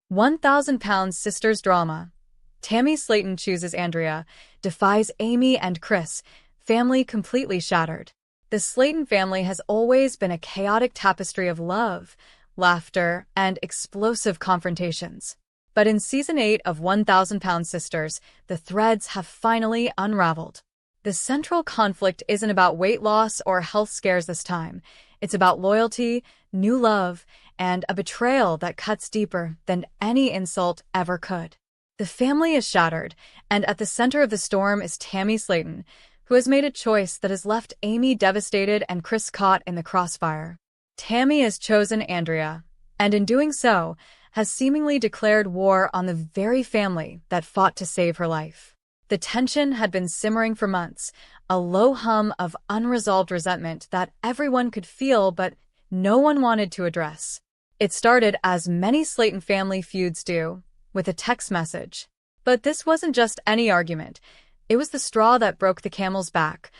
1,000 pounds sisters drama. Tammy Slaton chooses Andrea, defies Amy and Chris, family completely shattered. The Slaton family has always been a chaotic tapestry of love, laughter, and explosive confrontations. But in Season 8 of 1,000 Pound Sisters, the threads have finally unraveled. The central conflict isn't about weight loss or health scares this time. It's about loyalty, new love, and a betrayal that cuts deeper than any insult ever could. The family is shattered, and at the center of the storm is Tammy Slaton, who has made a choice that has left Amy devastated and Chris caught in the crossfire. Tammy has chosen Andrea, and in doing so, has seemingly declared war on the very family that fought to save her life. The tension had been simmering for months, a low hum of unresolved resentment that everyone could feel but no one wanted to address. It started as many Slaton family feuds do, with a text message. But this wasn't just any argument. It was the straw that broke the camel's back,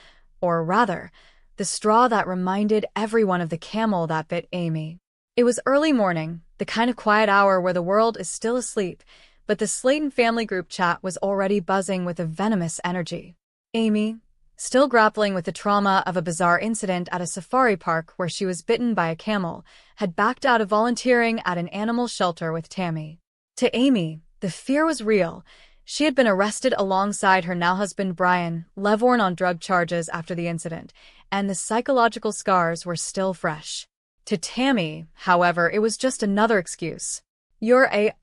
or rather, the straw that reminded everyone of the camel that bit Amy. It was early morning, the kind of quiet hour where the world is still asleep, but the Slaton family group chat was already buzzing with a venomous energy. Amy, still grappling with the trauma of a bizarre incident at a safari park where she was bitten by a camel, had backed out of volunteering at an animal shelter with Tammy. To Amy, the fear was real. She had been arrested alongside her now-husband Brian, leavened on drug charges after the incident, and the psychological scars were still fresh. To Tammy, however, it was just another excuse. "You're a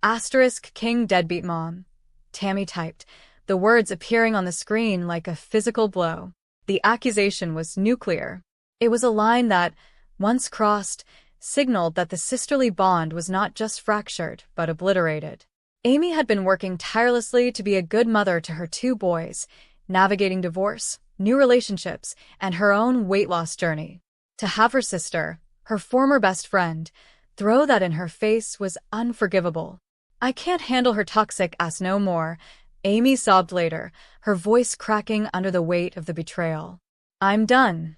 *king deadbeat mom," Tammy typed, the words appearing on the screen like a physical blow. The accusation was nuclear. It was a line that, once crossed, signaled that the sisterly bond was not just fractured, but obliterated. Amy had been working tirelessly to be a good mother to her two boys, navigating divorce, new relationships, and her own weight loss journey. To have her sister, her former best friend, throw that in her face was unforgivable. "I can't handle her toxic ass no more," Amy sobbed later, her voice cracking under the weight of the betrayal. "I'm done."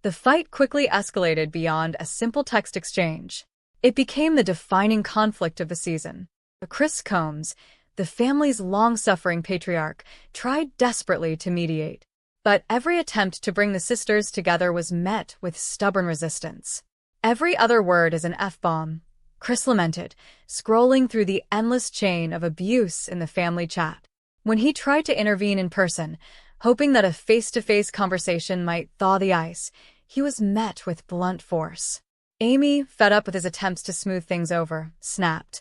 The fight quickly escalated beyond a simple text exchange. It became the defining conflict of the season. Chris Combs, the family's long-suffering patriarch, tried desperately to mediate. But every attempt to bring the sisters together was met with stubborn resistance. "Every other word is an F-bomb," Chris lamented, scrolling through the endless chain of abuse in the family chat. When he tried to intervene in person, hoping that a face-to-face conversation might thaw the ice, he was met with blunt force. Amy, fed up with his attempts to smooth things over, snapped,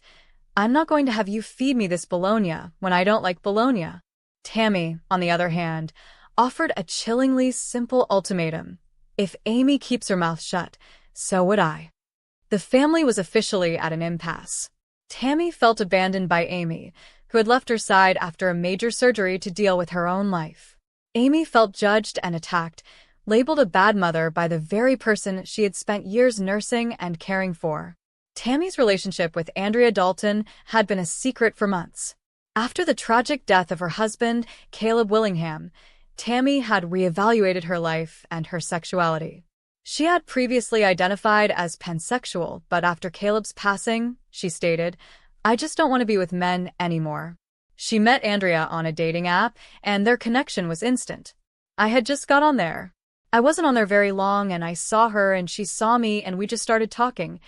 "I'm not going to have you feed me this bologna when I don't like bologna." Tammy, on the other hand, offered a chillingly simple ultimatum. If Amy keeps her mouth shut, so would I. The family was officially at an impasse. Tammy felt abandoned by Amy, who had left her side after a major surgery to deal with her own life. Amy felt judged and attacked, labeled a bad mother by the very person she had spent years nursing and caring for. Tammy's relationship with Andrea Dalton had been a secret for months. After the tragic death of her husband, Caleb Willingham, Tammy had reevaluated her life and her sexuality. She had previously identified as pansexual, but after Caleb's passing, she stated, "I just don't want to be with men anymore." She met Andrea on a dating app, and their connection was instant. "I had just got on there. I wasn't on there very long, and I saw her and she saw me and we just started talking,"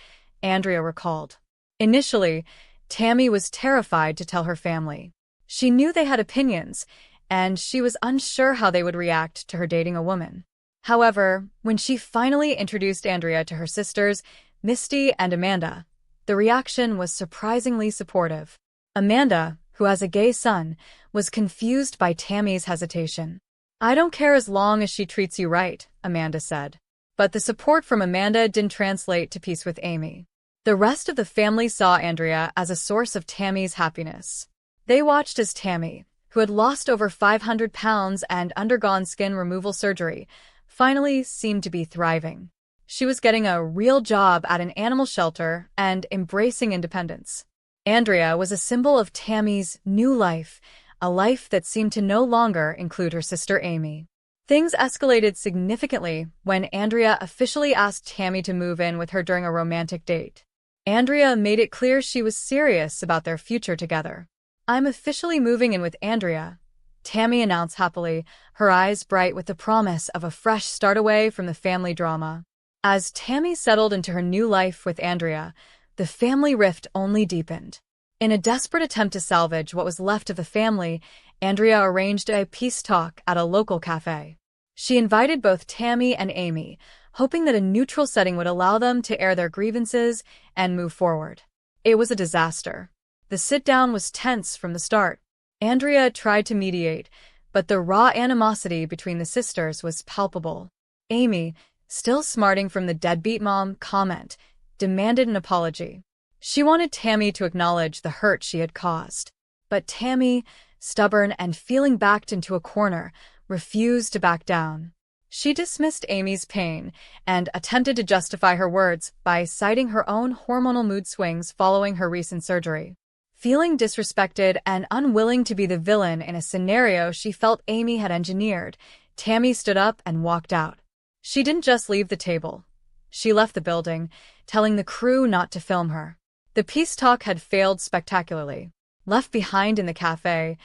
Andrea recalled. Initially, Tammy was terrified to tell her family. She knew they had opinions, and she was unsure how they would react to her dating a woman. However, when she finally introduced Andrea to her sisters, Misty and Amanda, the reaction was surprisingly supportive. Amanda, who has a gay son, was confused by Tammy's hesitation. "I don't care as long as she treats you right," Amanda said. But the support from Amanda didn't translate to peace with Amy. The rest of the family saw Andrea as a source of Tammy's happiness. They watched as Tammy, who had lost over 500 pounds and undergone skin removal surgery, finally seemed to be thriving. She was getting a real job at an animal shelter and embracing independence. Andrea was a symbol of Tammy's new life, a life that seemed to no longer include her sister Amy. Things escalated significantly when Andrea officially asked Tammy to move in with her during a romantic date. Andrea made it clear she was serious about their future together. "I'm officially moving in with Andrea," Tammy announced happily, her eyes bright with the promise of a fresh start away from the family drama. As Tammy settled into her new life with Andrea, the family rift only deepened. In a desperate attempt to salvage what was left of the family, Andrea arranged a peace talk at a local cafe. She invited both Tammy and Amy, hoping that a neutral setting would allow them to air their grievances and move forward. It was a disaster. The sit-down was tense from the start. Andrea tried to mediate, but the raw animosity between the sisters was palpable. Amy, still smarting from the deadbeat mom comment, demanded an apology. She wanted Tammy to acknowledge the hurt she had caused. But Tammy, stubborn and feeling backed into a corner, refused to back down. She dismissed Amy's pain and attempted to justify her words by citing her own hormonal mood swings following her recent surgery. Feeling disrespected and unwilling to be the villain in a scenario she felt Amy had engineered, Tammy stood up and walked out. She didn't just leave the table. She left the building, telling the crew not to film her. The peace talk had failed spectacularly. Left behind in the cafe,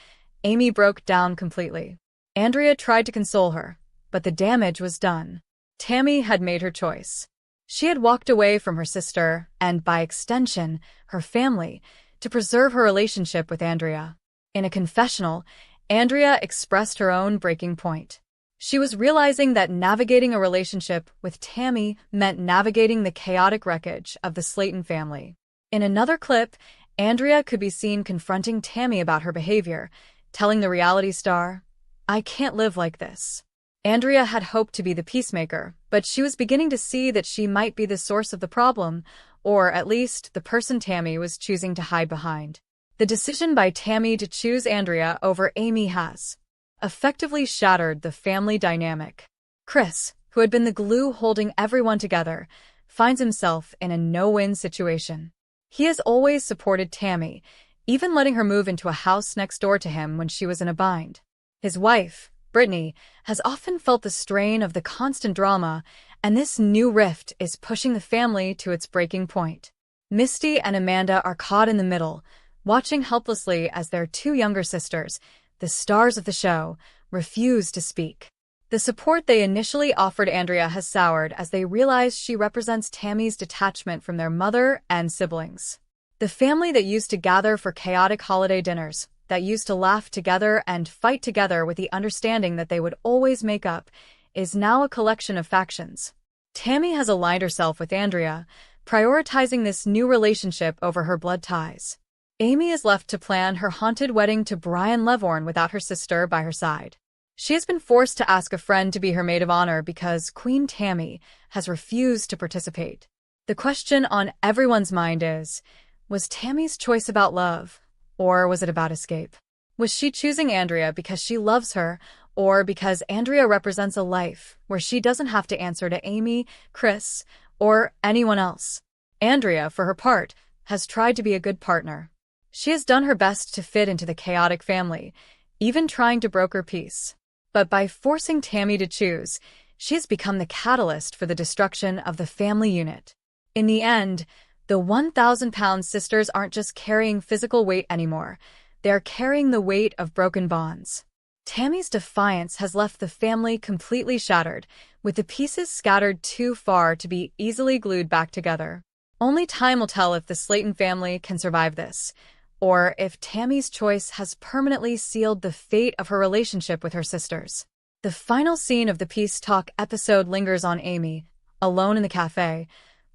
Amy broke down completely. Andrea tried to console her, but the damage was done. Tammy had made her choice. She had walked away from her sister, and by extension, her family, to preserve her relationship with Andrea. In a confessional, Andrea expressed her own breaking point. She was realizing that navigating a relationship with Tammy meant navigating the chaotic wreckage of the Slaton family. In another clip, Andrea could be seen confronting Tammy about her behavior, telling the reality star, "I can't live like this." Andrea had hoped to be the peacemaker, but she was beginning to see that she might be the source of the problem, or at least the person Tammy was choosing to hide behind. The decision by Tammy to choose Andrea over Amy has effectively shattered the family dynamic. Chris, who had been the glue holding everyone together, finds himself in a no-win situation. He has always supported Tammy, even letting her move into a house next door to him when she was in a bind. His wife, Brittany, has often felt the strain of the constant drama, and this new rift is pushing the family to its breaking point. Misty and Amanda are caught in the middle, watching helplessly as their two younger sisters, the stars of the show, refuse to speak. The support they initially offered Andrea has soured as they realize she represents Tammy's detachment from their mother and siblings. The family that used to gather for chaotic holiday dinners, that used to laugh together and fight together with the understanding that they would always make up, is now a collection of factions. Tammy has aligned herself with Andrea, prioritizing this new relationship over her blood ties. Amy is left to plan her haunted wedding to Brian Levorn without her sister by her side. She has been forced to ask a friend to be her maid of honor because Queen Tammy has refused to participate. The question on everyone's mind is, was Tammy's choice about love, or was it about escape? Was she choosing Andrea because she loves her, or because Andrea represents a life where she doesn't have to answer to Amy, Chris, or anyone else? Andrea, for her part, has tried to be a good partner. She has done her best to fit into the chaotic family, even trying to broker peace. But by forcing Tammy to choose, she has become the catalyst for the destruction of the family unit. In the end, the 1,000-pound sisters aren't just carrying physical weight anymore, they are carrying the weight of broken bonds. Tammy's defiance has left the family completely shattered, with the pieces scattered too far to be easily glued back together. Only time will tell if the Slaton family can survive this, or if Tammy's choice has permanently sealed the fate of her relationship with her sisters. The final scene of the Peace Talk episode lingers on Amy, alone in the cafe,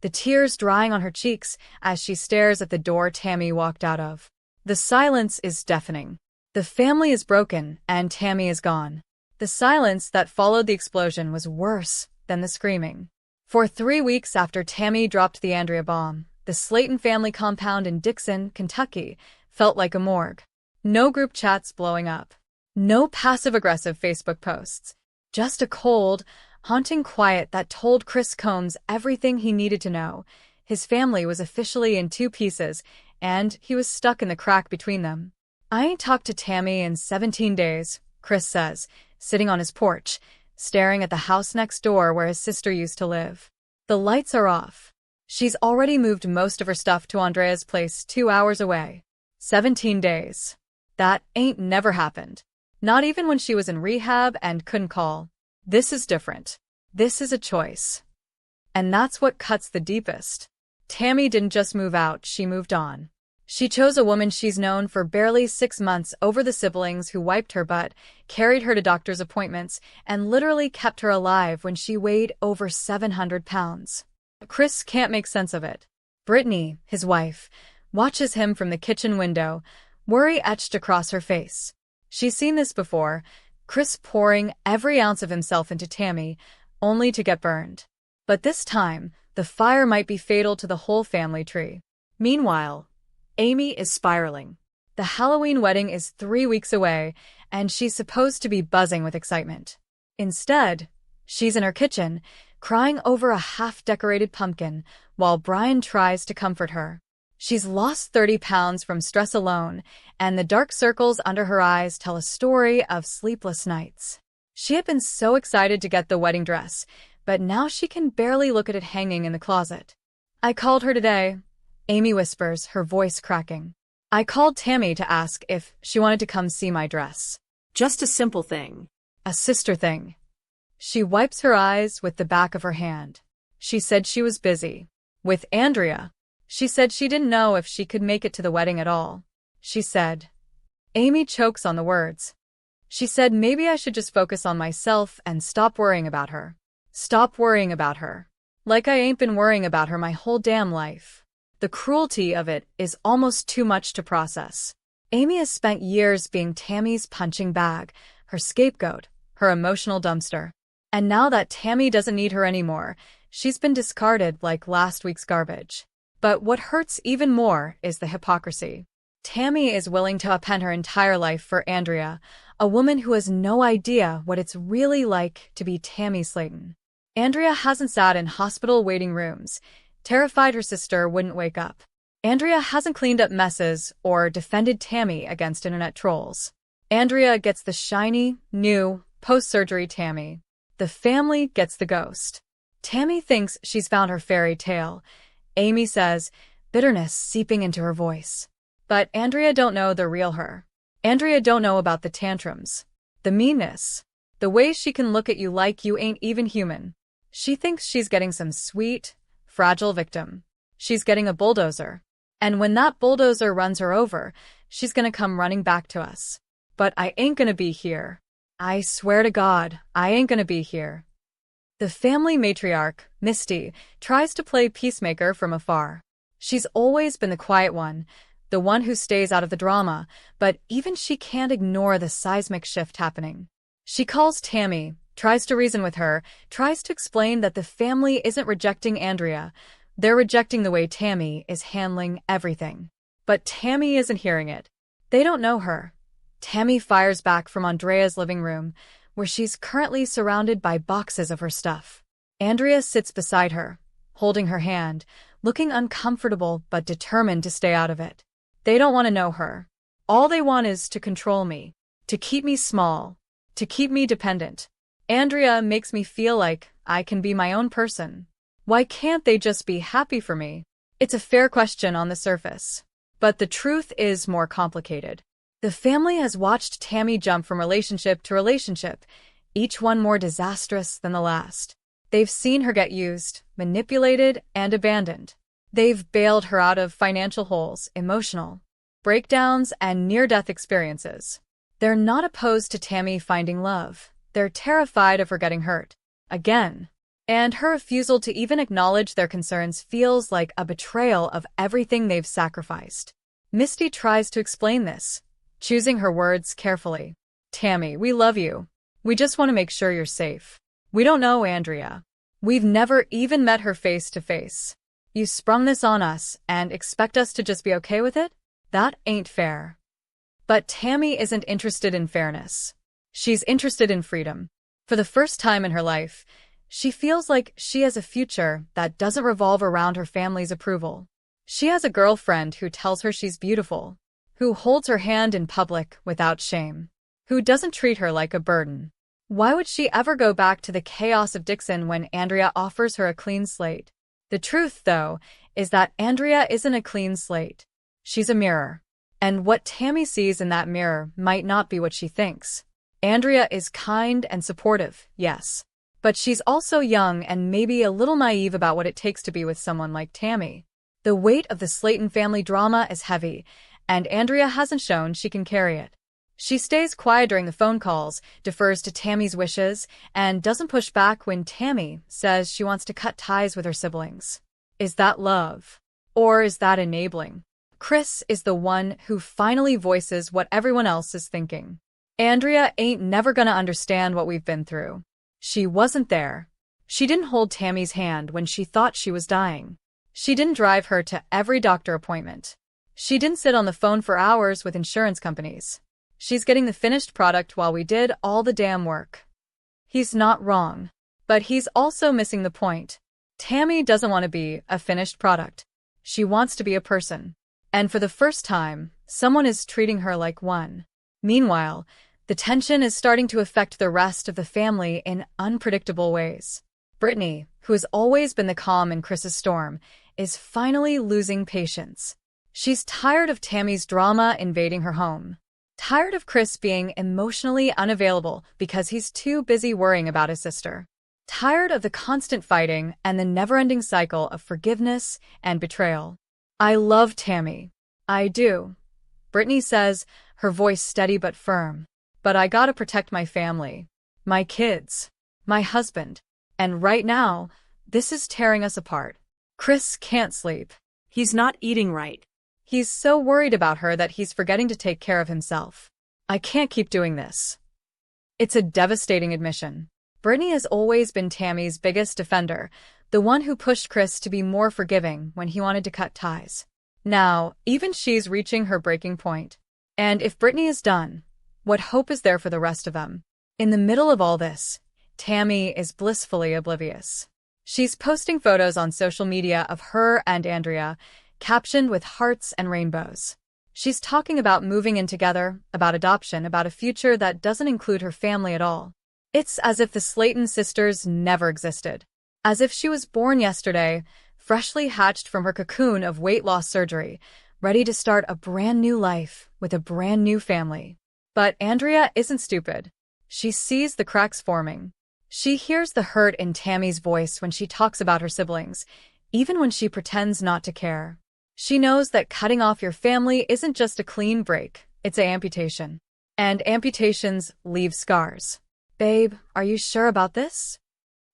the tears drying on her cheeks as she stares at the door Tammy walked out of. The silence is deafening. The family is broken, and Tammy is gone. The silence that followed the explosion was worse than the screaming. For 3 weeks after Tammy dropped the Andrea bomb, the Slaton family compound in Dixon, Kentucky, felt like a morgue. No group chats blowing up. No passive-aggressive Facebook posts. Just a cold, haunting quiet that told Chris Combs everything he needed to know. His family was officially in 2 pieces, and he was stuck in the crack between them. "I ain't talked to Tammy in 17 days, Chris says, sitting on his porch, staring at the house next door where his sister used to live. The lights are off. She's already moved most of her stuff to Andrea's place 2 hours away. 17 days. That ain't never happened. Not even when she was in rehab and couldn't call. This is different. This is a choice. And that's what cuts the deepest. Tammy didn't just move out, she moved on. She chose a woman she's known for barely 6 months over the siblings who wiped her butt, carried her to doctor's appointments, and literally kept her alive when she weighed over 700 pounds. Chris can't make sense of it. Brittany, his wife, watches him from the kitchen window, worry etched across her face. She's seen this before, Chris pouring every ounce of himself into Tammy, only to get burned. But this time, the fire might be fatal to the whole family tree. Meanwhile, Amy is spiraling. The Halloween wedding is 3 weeks away, and she's supposed to be buzzing with excitement. Instead, she's in her kitchen, crying over a half-decorated pumpkin, while Brian tries to comfort her. She's lost 30 pounds from stress alone, and the dark circles under her eyes tell a story of sleepless nights. She had been so excited to get the wedding dress, but now she can barely look at it hanging in the closet. I called her today, Amy whispers, her voice cracking. I called Tammy to ask if she wanted to come see my dress. Just a simple thing. A sister thing. She wipes her eyes with the back of her hand. She said she was busy. With Andrea. She said she didn't know if she could make it to the wedding at all. She said. Amy chokes on the words. She said maybe I should just focus on myself and stop worrying about her. Stop worrying about her. Like I ain't been worrying about her my whole damn life. The cruelty of it is almost too much to process. Amy has spent years being Tammy's punching bag, her scapegoat, her emotional dumpster. And now that Tammy doesn't need her anymore, she's been discarded like last week's garbage. But what hurts even more is the hypocrisy. Tammy is willing to upend her entire life for Andrea, a woman who has no idea what it's really like to be Tammy Slaton. Andrea hasn't sat in hospital waiting rooms, terrified her sister wouldn't wake up. Andrea hasn't cleaned up messes or defended Tammy against internet trolls. Andrea gets the shiny, new, post-surgery Tammy. The family gets the ghost. Tammy thinks she's found her fairy tale. Amy says, bitterness seeping into her voice. But Andrea don't know the real her. Andrea don't know about the tantrums, the meanness, the way she can look at you like you ain't even human. She thinks she's getting some sweet, fragile victim. She's getting a bulldozer. And when that bulldozer runs her over, she's gonna come running back to us. But I ain't gonna be here. I swear to God, I ain't gonna be here. The family matriarch, Misty, tries to play peacemaker from afar. She's always been the quiet one, the one who stays out of the drama, but even she can't ignore the seismic shift happening. She calls Tammy, tries to reason with her, tries to explain that the family isn't rejecting Andrea. They're rejecting the way Tammy is handling everything. But Tammy isn't hearing it. They don't know her. Tammy fires back from Andrea's living room, where she's currently surrounded by boxes of her stuff. Andrea sits beside her, holding her hand, looking uncomfortable but determined to stay out of it. They don't want to know her. All they want is to control me, to keep me small, to keep me dependent. Andrea makes me feel like I can be my own person. Why can't they just be happy for me? It's a fair question on the surface. But the truth is more complicated. The family has watched Tammy jump from relationship to relationship, each one more disastrous than the last. They've seen her get used, manipulated, and abandoned. They've bailed her out of financial holes, emotional breakdowns, and near-death experiences. They're not opposed to Tammy finding love. They're terrified of her getting hurt. Again. And her refusal to even acknowledge their concerns feels like a betrayal of everything they've sacrificed. Misty tries to explain this, choosing her words carefully. Tammy, we love you. We just want to make sure you're safe. We don't know Andrea. We've never even met her face to face. You sprung this on us and expect us to just be okay with it? That ain't fair. But Tammy isn't interested in fairness. She's interested in freedom. For the first time in her life, she feels like she has a future that doesn't revolve around her family's approval. She has a girlfriend who tells her she's beautiful, who holds her hand in public without shame, who doesn't treat her like a burden. Why would she ever go back to the chaos of Dixon when Andrea offers her a clean slate? The truth, though, is that Andrea isn't a clean slate. She's a mirror. And what Tammy sees in that mirror might not be what she thinks. Andrea is kind and supportive, yes. But she's also young and maybe a little naive about what it takes to be with someone like Tammy. The weight of the Slaton family drama is heavy, and Andrea hasn't shown she can carry it. She stays quiet during the phone calls, defers to Tammy's wishes, and doesn't push back when Tammy says she wants to cut ties with her siblings. Is that love? Or is that enabling? Chris is the one who finally voices what everyone else is thinking. Andrea ain't never gonna understand what we've been through. She wasn't there. She didn't hold Tammy's hand when she thought she was dying. She didn't drive her to every doctor appointment. She didn't sit on the phone for hours with insurance companies. She's getting the finished product while we did all the damn work. He's not wrong. But he's also missing the point. Tammy doesn't want to be a finished product. She wants to be a person. And for the first time, someone is treating her like one. Meanwhile, the tension is starting to affect the rest of the family in unpredictable ways. Brittany, who has always been the calm in Chris's storm, is finally losing patience. She's tired of Tammy's drama invading her home. Tired of Chris being emotionally unavailable because he's too busy worrying about his sister. Tired of the constant fighting and the never-ending cycle of forgiveness and betrayal. I love Tammy. I do. Brittany says, her voice steady but firm. But I gotta protect my family. My kids. My husband. And right now, this is tearing us apart. Chris can't sleep. He's not eating right. He's so worried about her that he's forgetting to take care of himself. I can't keep doing this. It's a devastating admission. Brittany has always been Tammy's biggest defender, the one who pushed Chris to be more forgiving when he wanted to cut ties. Now, even she's reaching her breaking point. And if Brittany is done, what hope is there for the rest of them? In the middle of all this, Tammy is blissfully oblivious. She's posting photos on social media of her and Andrea, captioned with hearts and rainbows. She's talking about moving in together, about adoption, about a future that doesn't include her family at all. It's as if the Slaton sisters never existed. As if she was born yesterday, freshly hatched from her cocoon of weight loss surgery, ready to start a brand new life with a brand new family. But Andrea isn't stupid. She sees the cracks forming. She hears the hurt in Tammy's voice when she talks about her siblings, even when she pretends not to care. She knows that cutting off your family isn't just a clean break, it's an amputation. And amputations leave scars. Babe, are you sure about this?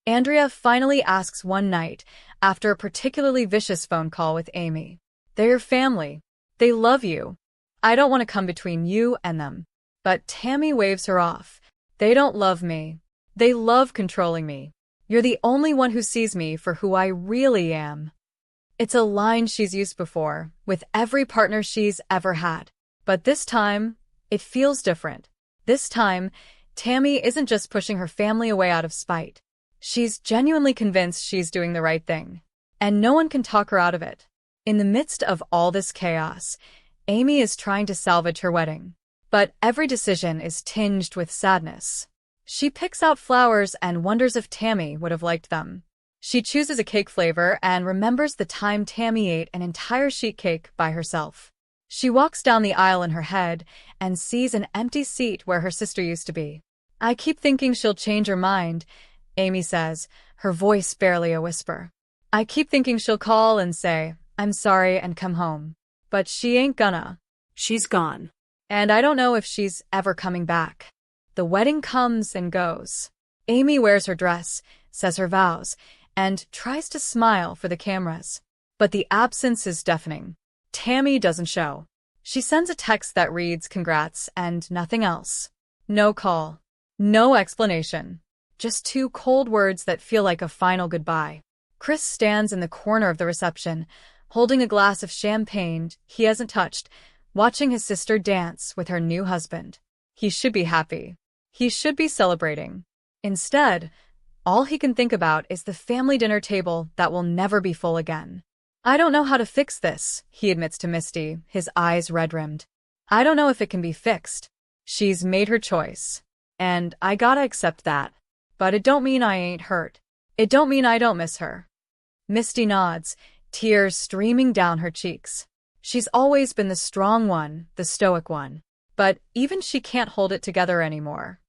Andrea finally asks one night, after a particularly vicious phone call with Amy. They're your family. They love you. I don't want to come between you and them. But Tammy waves her off. They don't love me. They love controlling me. You're the only one who sees me for who I really am. It's a line she's used before, with every partner she's ever had. But this time, it feels different. This time, Tammy isn't just pushing her family away out of spite. She's genuinely convinced she's doing the right thing. And no one can talk her out of it. In the midst of all this chaos, Amy is trying to salvage her wedding. But every decision is tinged with sadness. She picks out flowers and wonders if Tammy would have liked them. She chooses a cake flavor and remembers the time Tammy ate an entire sheet cake by herself. She walks down the aisle in her head and sees an empty seat where her sister used to be. I keep thinking she'll change her mind, Amy says, her voice barely a whisper. I keep thinking she'll call and say, I'm sorry, and come home. But she ain't gonna. She's gone. And I don't know if she's ever coming back. The wedding comes and goes. Amy wears her dress, says her vows, and tries to smile for the cameras. But the absence is deafening. Tammy doesn't show. She sends a text that reads congrats and nothing else. No call. No explanation. Just two cold words that feel like a final goodbye. Chris stands in the corner of the reception, holding a glass of champagne he hasn't touched, watching his sister dance with her new husband. He should be happy. He should be celebrating. Instead, all he can think about is the family dinner table that will never be full again. I don't know how to fix this, he admits to Misty, his eyes red-rimmed. I don't know if it can be fixed. She's made her choice. And I gotta accept that. But it don't mean I ain't hurt. It don't mean I don't miss her. Misty nods, tears streaming down her cheeks. She's always been the strong one, the stoic one. But even she can't hold it together anymore.